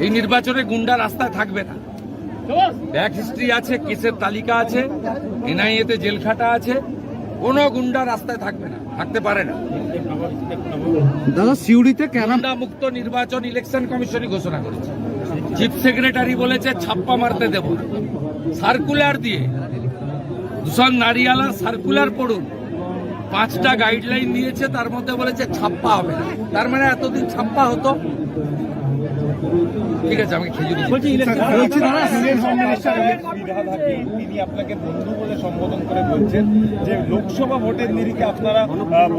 এই নির্বাচনে গুন্ডা রাস্তায় থাকবে না। ব্যাক হিস্ট্রি আছে, কেসের তালিকা আছে, এনআইএতে জেল খাটা আছে, কোনো গুন্ডা রাস্তায় থাকবে না, থাকতে পারে না। দাদা সিউড়িতে গুন্ডা মুক্ত নির্বাচন ইলেকশন কমিশনই ঘোষণা করেছে। চিফ সেক্রেটারি বলেছে ছাপ্পা মারতে দেব না। সার্কুলার দিয়ে দূষণ নারিয়ালার সার্কুলার পড়ুন, 5টা গাইডলাইন দিয়েছে, তার মধ্যে বলেছে ছাপ্পা হবে না। তার মানে এতদিন ছাপ্পা হতো। ঠিক আছে, আমি খেজুরি তিনি আপনাকে বন্ধু বলে সম্বোধন করে বলছেন যে লোকসভা ভোটের নিরিখে আপনারা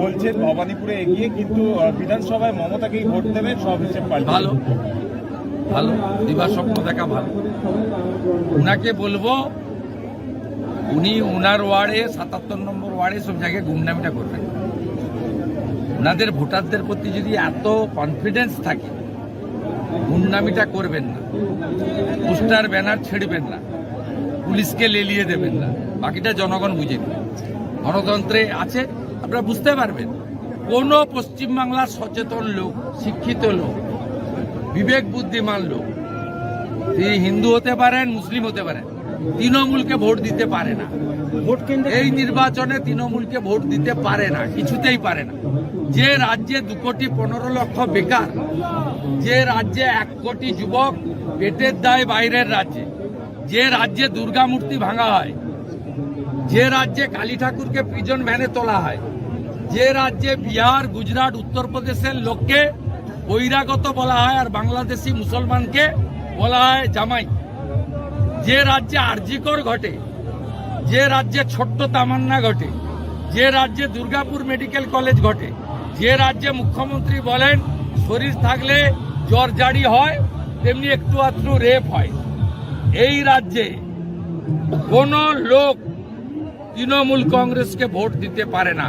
বলছেন ভবানীপুরে এগিয়ে, কিন্তু বিধানসভায় মমতাকেই ভোট দেবে, সব হিসেব পাল্টে। ভালো ভালো, দিবার স্বপ্ন দেখা ভালো। উনাকে বলবো উনি উনার ওয়ার্ডে 77 নম্বর ওয়ার্ডে সব জায়গায় গুন্ডামিটা করবেন। ওনাদের ভোটারদের প্রতি যদি এত কনফিডেন্স থাকে, গুন্ডামিটা করবেন না, পোস্টার ব্যানার ছেড়বেন না, পুলিশকে লেলিয়ে দেবেন না। বাকিটা জনগণ বুঝে নেবে। গণতন্ত্রে আছে, আপনারা বুঝতে পারবেন। কোন পশ্চিমবাংলার সচেতন লোক, শিক্ষিত লোক, বিবেক বুদ্ধিমান লোক, তিনি হিন্দু হতে পারেন, মুসলিম হতে পারেন, তৃণমূলকে ভোট দিতে পারে না। এই নির্বাচনে তৃণমূলকে ভোট দিতে পারে না, কিছুতেই পারে না। যে রাজ্যে 2,15,00,000 বেকার, যে রাজ্যে 1 কোটি যুবক পেটের দায় বাইরের রাজ্যে, যে রাজ্যে দুর্গা মূর্তি ভাঙা হয়, যে রাজ্যে কালী ঠাকুরকে প্রিজন ভ্যানে তোলা হয়, যে রাজ্যে বিহার, গুজরাট, উত্তরপ্রদেশের লোককে বহিরাগত বলা হয় আর বাংলাদেশি মুসলমানকে বলা হয় জামাই, যে রাজ্যে আরজিকর ঘটে, যে রাজ্যে ছোট্ট তামান্না ঘটে, যে রাজ্যে দুর্গাপুর মেডিকেল কলেজ ঘটে, যে রাজ্যে মুখ্যমন্ত্রী বলেন শরীর থাকলে জ্বর জারি হয়, তেমনি একটু আধটু রেপ হয়, এই রাজ্যে কোন লোক তৃণমূল কংগ্রেসকে ভোট দিতে পারে না।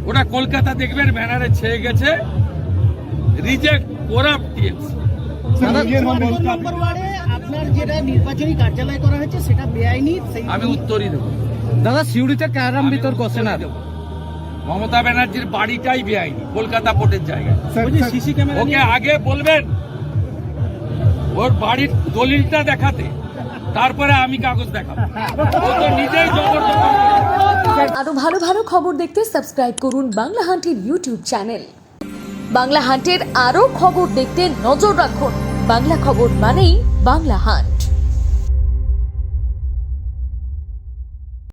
ওটা কলকাতা দেখবেন ব্যানারে ছেয়ে গেছে, রিজেক্ট করাপ্ট টিএমসি। আপনার যেটা নির্বাচনী কার্যালয় করা হয়েছে সেটা বেআইনি, আমি উত্তরই দেবো। দাদা সিউড়িতে ক্যারাম বিতর্ক সেনার মমতা ব্যানার্জির বাড়িটাই বেআইনি, কলকাতা পোর্টের জায়গায়। ওকে আগে বলবেন ওর বাড়ির দলিলটা দেখাতে, তারপরে আমি কাগজ দেখাবো। ও তো নিজেই জবরদস্তি। আরো ভালো ভালো খবর দেখতে সাবস্ক্রাইব করুন বাংলা হান্টের ইউটিউব চ্যানেল। বাংলা হান্টের আরো খবর দেখতে নজর রাখুন। বাংলা খবর মানেই বাংলা হান্ট।